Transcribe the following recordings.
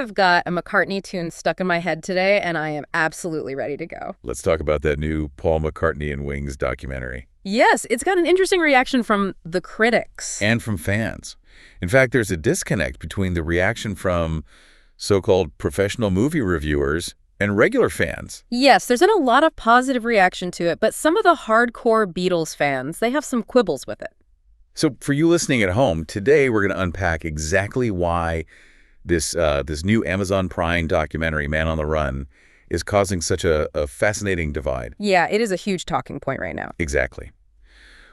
have got a McCartney tune stuck in my head today, and I am absolutely ready to go. Let's talk about that new Paul McCartney and Wings documentary. Yes, it's got an interesting reaction from the critics. And from fans. In fact, there's a disconnect between the reaction from so-called professional movie reviewers and regular fans. Yes, there's been a lot of positive reaction to it, but some of the hardcore Beatles fans, they have some quibbles with it. So for you listening at home, today we're going to unpack exactly why this new Amazon Prime documentary, Man on the Run, is causing such a fascinating divide. Yeah, it is a huge talking point right now. Exactly.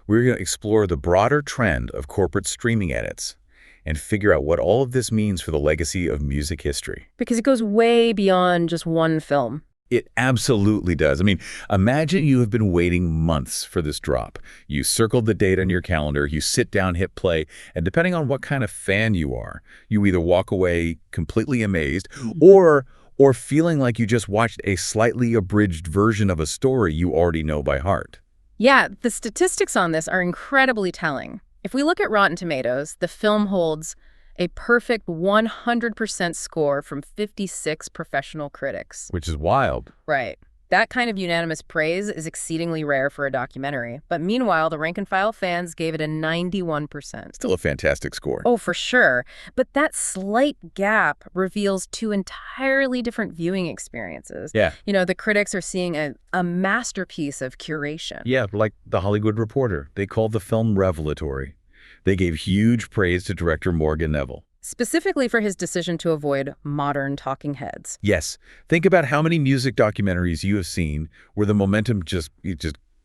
We're going to explore the broader trend of corporate streaming edits and figure out what all of this means for the legacy of music history. Because it goes way beyond just one film. It absolutely does. I mean, imagine you have been waiting months for this drop. You circled the date on your calendar, you sit down, hit play, and depending on what kind of fan you are, you either walk away completely amazed or feeling like you just watched a slightly abridged version of a story you already know by heart. Yeah, the statistics on this are incredibly telling. If we look at Rotten Tomatoes, the film holds a perfect 100% score from 56 professional critics. Which is wild. Right. That kind of unanimous praise is exceedingly rare for a documentary. But meanwhile, the rank-and-file fans gave it a 91%. Still a fantastic score. Oh, for sure. But that slight gap reveals two entirely different viewing experiences. Yeah. You know, the critics are seeing a masterpiece of curation. Yeah, like The Hollywood Reporter. They called the film revelatory. They gave huge praise to director Morgan Neville. Specifically for his decision to avoid modern talking heads. Yes. Think about how many music documentaries you have seen where the momentum just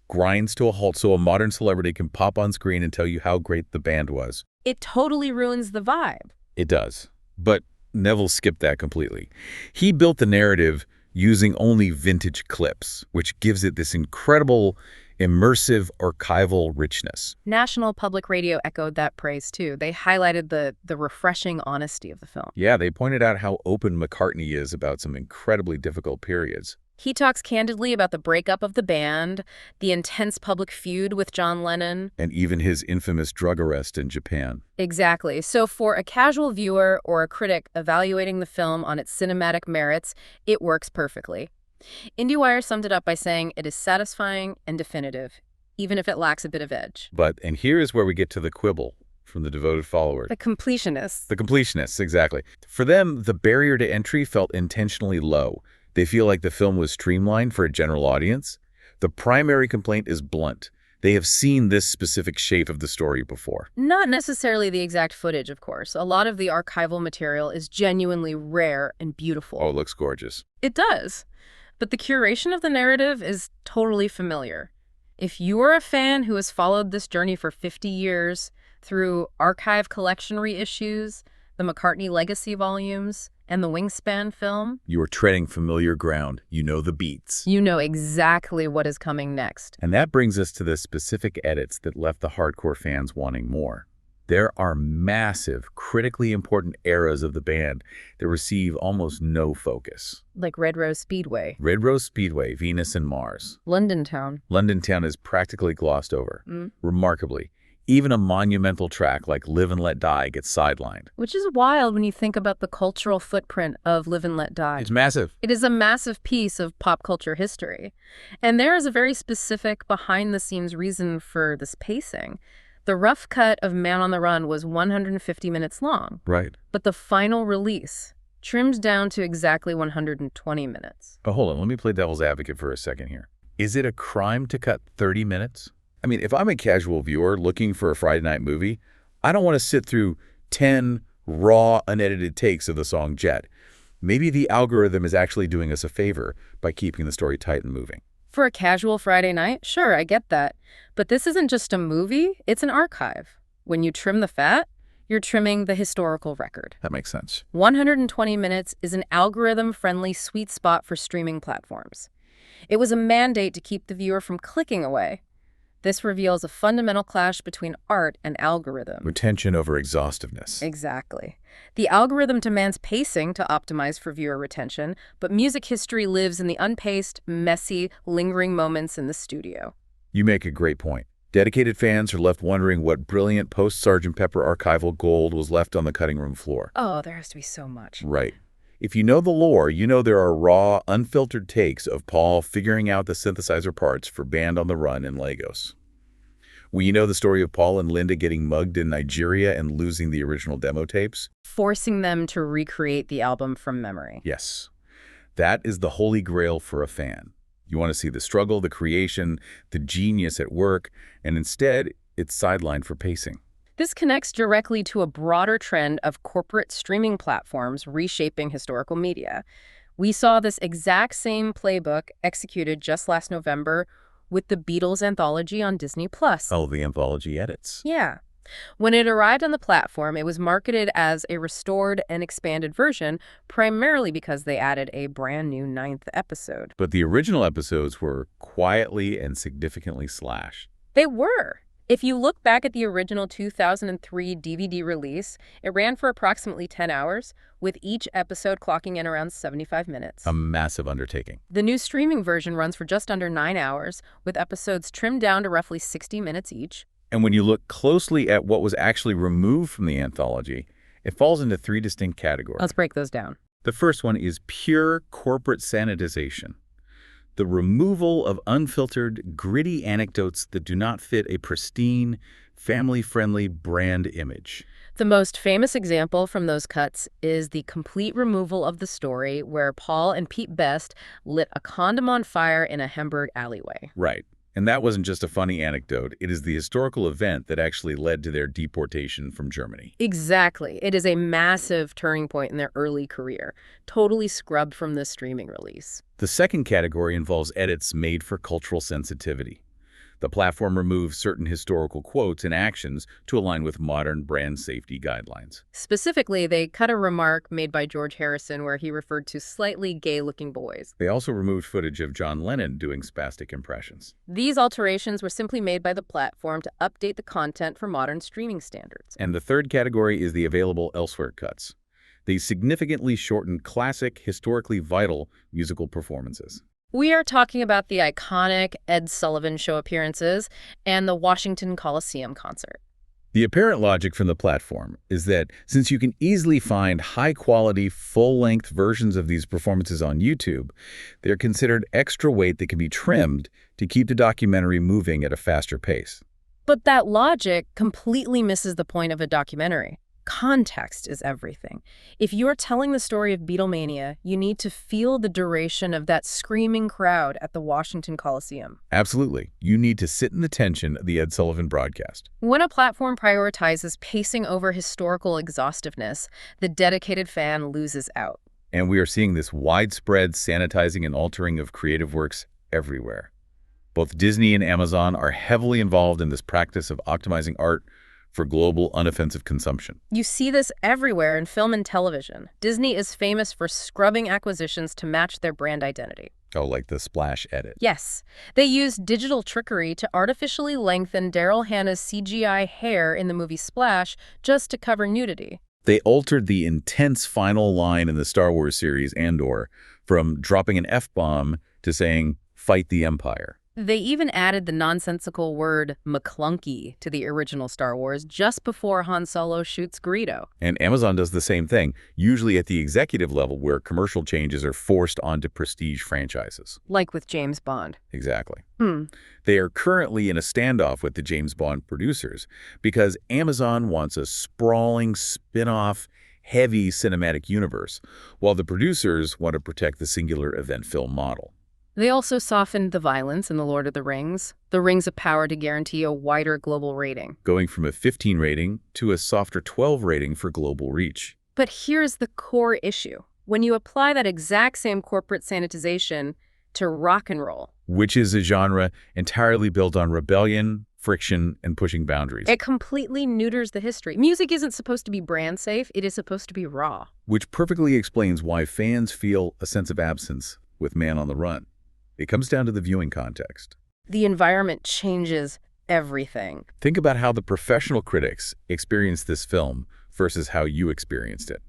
grinds to a halt so a modern celebrity can pop on screen and tell you how great the band was. It totally ruins the vibe. It does. But Neville skipped that completely. He built the narrative using only vintage clips, which gives it this incredible immersive archival richness. National Public Radio echoed that praise, too. They highlighted the refreshing honesty of the film. Yeah, they pointed out how open McCartney is about some incredibly difficult periods. He talks candidly about the breakup of the band, the intense public feud with John Lennon. And even his infamous drug arrest in Japan. Exactly. So for a casual viewer or a critic evaluating the film on its cinematic merits, it works perfectly. IndieWire summed it up by saying it is satisfying and definitive, even if it lacks a bit of edge. And here is where we get to the quibble from the devoted followers. The completionists. The completionists, exactly. For them, the barrier to entry felt intentionally low. They feel like the film was streamlined for a general audience. The primary complaint is blunt. They have seen this specific shape of the story before. Not necessarily the exact footage, of course. A lot of the archival material is genuinely rare and beautiful. Oh, it looks gorgeous. It does. But the curation of the narrative is totally familiar. If you are a fan who has followed this journey for 50 years through archive collection reissues, the McCartney Legacy volumes, and the Wingspan film, you are treading familiar ground. You know the beats. You know exactly what is coming next. And that brings us to the specific edits that left the hardcore fans wanting more. There are massive, critically important eras of the band that receive almost no focus. Like Red Rose Speedway. Red Rose Speedway, Venus and Mars. London Town. London Town is practically glossed over. Remarkably, even a monumental track like Live and Let Die gets sidelined. Which is wild when you think about the cultural footprint of Live and Let Die. It's massive. It is a massive piece of pop culture history. And there is a very specific behind-the-scenes reason for this pacing. The rough cut of Man on the Run was 150 minutes long. Right. But the final release trimmed down to exactly 120 minutes. Oh, hold on. Let me play devil's advocate for a second here. Is it a crime to cut 30 minutes? I mean, if I'm a casual viewer looking for a Friday night movie, I don't want to sit through 10 raw, unedited takes of the song Jet. Maybe the algorithm is actually doing us a favor by keeping the story tight and moving. For a casual Friday night, sure, I get that. But this isn't just a movie, it's an archive. When you trim the fat, you're trimming the historical record. That makes sense. 120 minutes is an algorithm-friendly sweet spot for streaming platforms. It was a mandate to keep the viewer from clicking away. This reveals a fundamental clash between art and algorithm. Retention over exhaustiveness. Exactly. The algorithm demands pacing to optimize for viewer retention, but music history lives in the unpaced, messy, lingering moments in the studio. You make a great point. Dedicated fans are left wondering what brilliant post-Sgt. Pepper archival gold was left on the cutting room floor. Oh, there has to be so much. Right. If you know the lore, you know there are raw, unfiltered takes of Paul figuring out the synthesizer parts for Band on the Run in Lagos. We know the story of Paul and Linda getting mugged in Nigeria and losing the original demo tapes. Forcing them to recreate the album from memory. Yes, that is the holy grail for a fan. You want to see the struggle, the creation, the genius at work, and instead, it's sidelined for pacing. This connects directly to a broader trend of corporate streaming platforms reshaping historical media. We saw this exact same playbook executed just last November with the Beatles anthology on Disney+. Oh, the anthology edits. Yeah. When it arrived on the platform, it was marketed as a restored and expanded version, primarily because they added a brand new 9th episode. But the original episodes were quietly and significantly slashed. They were. If you look back at the original 2003 DVD release, it ran for approximately 10 hours, with each episode clocking in around 75 minutes. A massive undertaking. The new streaming version runs for just under 9 hours, with episodes trimmed down to roughly 60 minutes each. And when you look closely at what was actually removed from the anthology, it falls into 3 distinct categories. Let's break those down. The first one is pure corporate sanitization. The removal of unfiltered, gritty anecdotes that do not fit a pristine, family-friendly brand image. The most famous example from those cuts is the complete removal of the story where Paul and Pete Best lit a condom on fire in a Hamburg alleyway. Right. And that wasn't just a funny anecdote. It is the historical event that actually led to their deportation from Germany. Exactly. It is a massive turning point in their early career, totally scrubbed from the streaming release. The second category involves edits made for cultural sensitivity. The platform removes certain historical quotes and actions to align with modern brand safety guidelines. Specifically, they cut a remark made by George Harrison where he referred to slightly gay-looking boys. They also removed footage of John Lennon doing spastic impressions. These alterations were simply made by the platform to update the content for modern streaming standards. And the third category is the available elsewhere cuts. These significantly shortened classic, historically vital musical performances. We are talking about the iconic Ed Sullivan Show appearances and the Washington Coliseum concert. The apparent logic from the platform is that since you can easily find high-quality, full-length versions of these performances on YouTube, they're considered extra weight that can be trimmed to keep the documentary moving at a faster pace. But that logic completely misses the point of a documentary. Context is everything. If you're telling the story of Beatlemania, you need to feel the duration of that screaming crowd at the Washington Coliseum. Absolutely. You need to sit in the tension of the Ed Sullivan broadcast. When a platform prioritizes pacing over historical exhaustiveness, the dedicated fan loses out. And we are seeing this widespread sanitizing and altering of creative works everywhere. Both Disney and Amazon are heavily involved in this practice of optimizing art for global, unoffensive consumption. You see this everywhere in film and television. Disney is famous for scrubbing acquisitions to match their brand identity. Oh, like the splash edit. Yes. They used digital trickery to artificially lengthen Daryl Hannah's CGI hair in the movie Splash just to cover nudity. They altered the intense final line in the Star Wars series Andor from dropping an F-bomb to saying, "Fight the Empire." They even added the nonsensical word McClunky to the original Star Wars just before Han Solo shoots Greedo. And Amazon does the same thing, usually at the executive level where commercial changes are forced onto prestige franchises. Like with James Bond. Exactly. They are currently in a standoff with the James Bond producers because Amazon wants a sprawling, spin-off, heavy cinematic universe, while the producers want to protect the singular event film model. They also softened the violence in The Lord of the Rings of Power to guarantee a wider global rating. Going from a 15 rating to a softer 12 rating for global reach. But here's the core issue. When you apply that exact same corporate sanitization to rock and roll, which is a genre entirely built on rebellion, friction, and pushing boundaries. It completely neuters the history. Music isn't supposed to be brand safe, it is supposed to be raw. Which perfectly explains why fans feel a sense of absence with Man on the Run. It comes down to the viewing context. The environment changes everything. Think about how the professional critics experienced this film versus how you experienced it.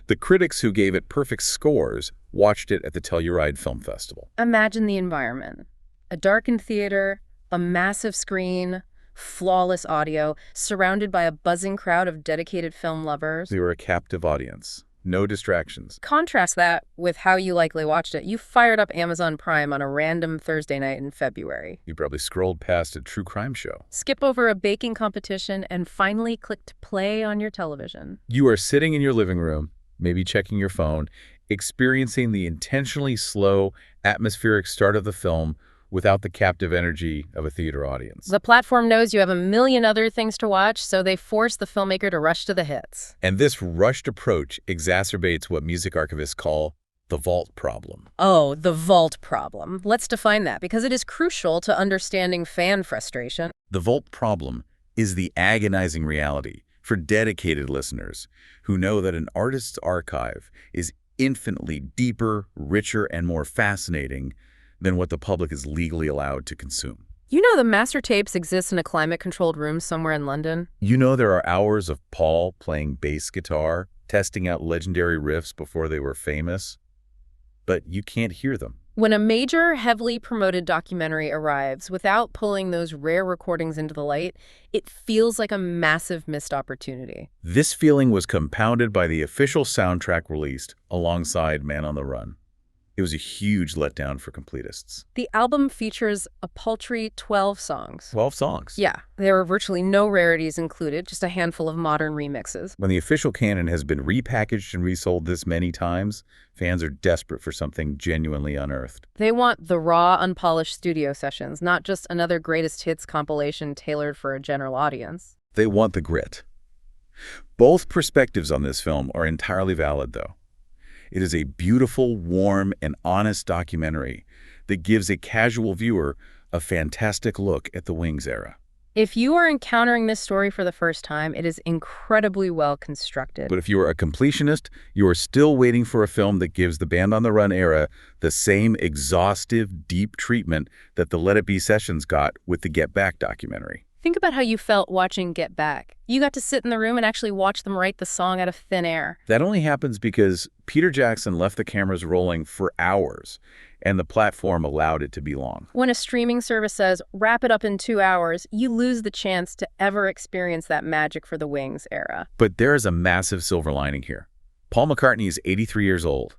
The critics who gave it perfect scores watched it at the Telluride Film Festival. Imagine the environment. A darkened theater, a massive screen, flawless audio, surrounded by a buzzing crowd of dedicated film lovers. They were a captive audience. No distractions. Contrast that with how you likely watched it. You fired up Amazon Prime on a random Thursday night in February. You probably scrolled past a true crime show. Skip over a baking competition and finally clicked play on your television. You are sitting in your living room, maybe checking your phone, experiencing the intentionally slow, atmospheric start of the film without the captive energy of a theater audience. The platform knows you have a million other things to watch, so they force the filmmaker to rush to the hits. And this rushed approach exacerbates what music archivists call the vault problem. Oh, the vault problem. Let's define that, because it is crucial to understanding fan frustration. The vault problem is the agonizing reality for dedicated listeners who know that an artist's archive is infinitely deeper, richer, and more fascinating than what the public is legally allowed to consume. You know the master tapes exist in a climate-controlled room somewhere in London? You know there are hours of Paul playing bass guitar, testing out legendary riffs before they were famous, but you can't hear them. When a major, heavily promoted documentary arrives without pulling those rare recordings into the light, it feels like a massive missed opportunity. This feeling was compounded by the official soundtrack released alongside Man on the Run. It was a huge letdown for completists. The album features a paltry 12 songs. 12 songs. Yeah, there are virtually no rarities included, just a handful of modern remixes. When the official canon has been repackaged and resold this many times, fans are desperate for something genuinely unearthed. They want the raw, unpolished studio sessions, not just another greatest hits compilation tailored for a general audience. They want the grit. Both perspectives on this film are entirely valid, though. It is a beautiful, warm, and honest documentary that gives a casual viewer a fantastic look at the Wings era. If you are encountering this story for the first time, it is incredibly well constructed. But if you are a completionist, you are still waiting for a film that gives the Band on the Run era the same exhaustive, deep treatment that the Let It Be sessions got with the Get Back documentary. Think about how you felt watching Get Back. You got to sit in the room and actually watch them write the song out of thin air. That only happens because Peter Jackson left the cameras rolling for hours, and the platform allowed it to be long. When a streaming service says, wrap it up in 2 hours, you lose the chance to ever experience that magic for the Wings era. But there is a massive silver lining here. Paul McCartney is 83 years old,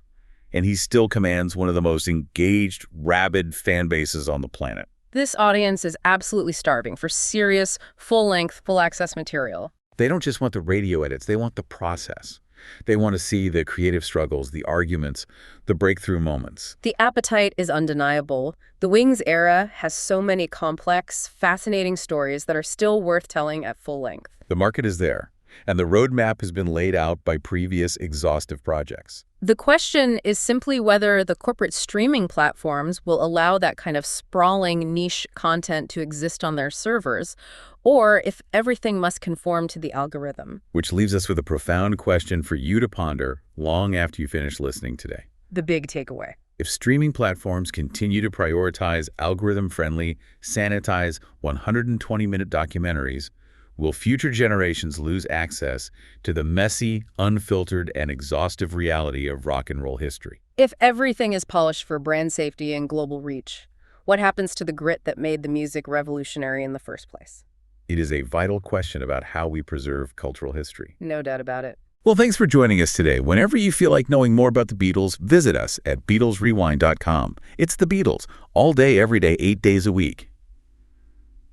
and he still commands one of the most engaged, rabid fan bases on the planet. This audience is absolutely starving for serious, full-length, full-access material. They don't just want the radio edits, they want the process. They want to see the creative struggles, the arguments, the breakthrough moments. The appetite is undeniable. The Wings era has so many complex, fascinating stories that are still worth telling at full length. The market is there, and the roadmap has been laid out by previous exhaustive projects. The question is simply whether the corporate streaming platforms will allow that kind of sprawling niche content to exist on their servers, or if everything must conform to the algorithm. Which leaves us with a profound question for you to ponder long after you finish listening today. The big takeaway. If streaming platforms continue to prioritize algorithm-friendly, sanitized 120-minute documentaries, will future generations lose access to the messy, unfiltered, and exhaustive reality of rock and roll history? If everything is polished for brand safety and global reach, what happens to the grit that made the music revolutionary in the first place? It is a vital question about how we preserve cultural history. No doubt about it. Well, thanks for joining us today. Whenever you feel like knowing more about the Beatles, visit us at BeatlesRewind.com. It's the Beatles, all day, every day, 8 days a week.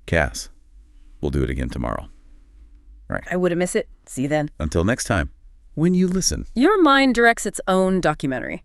Cass, we'll do it again tomorrow. Right. I wouldn't miss it. See you then. Until next time, when you listen. Your mind directs its own documentary.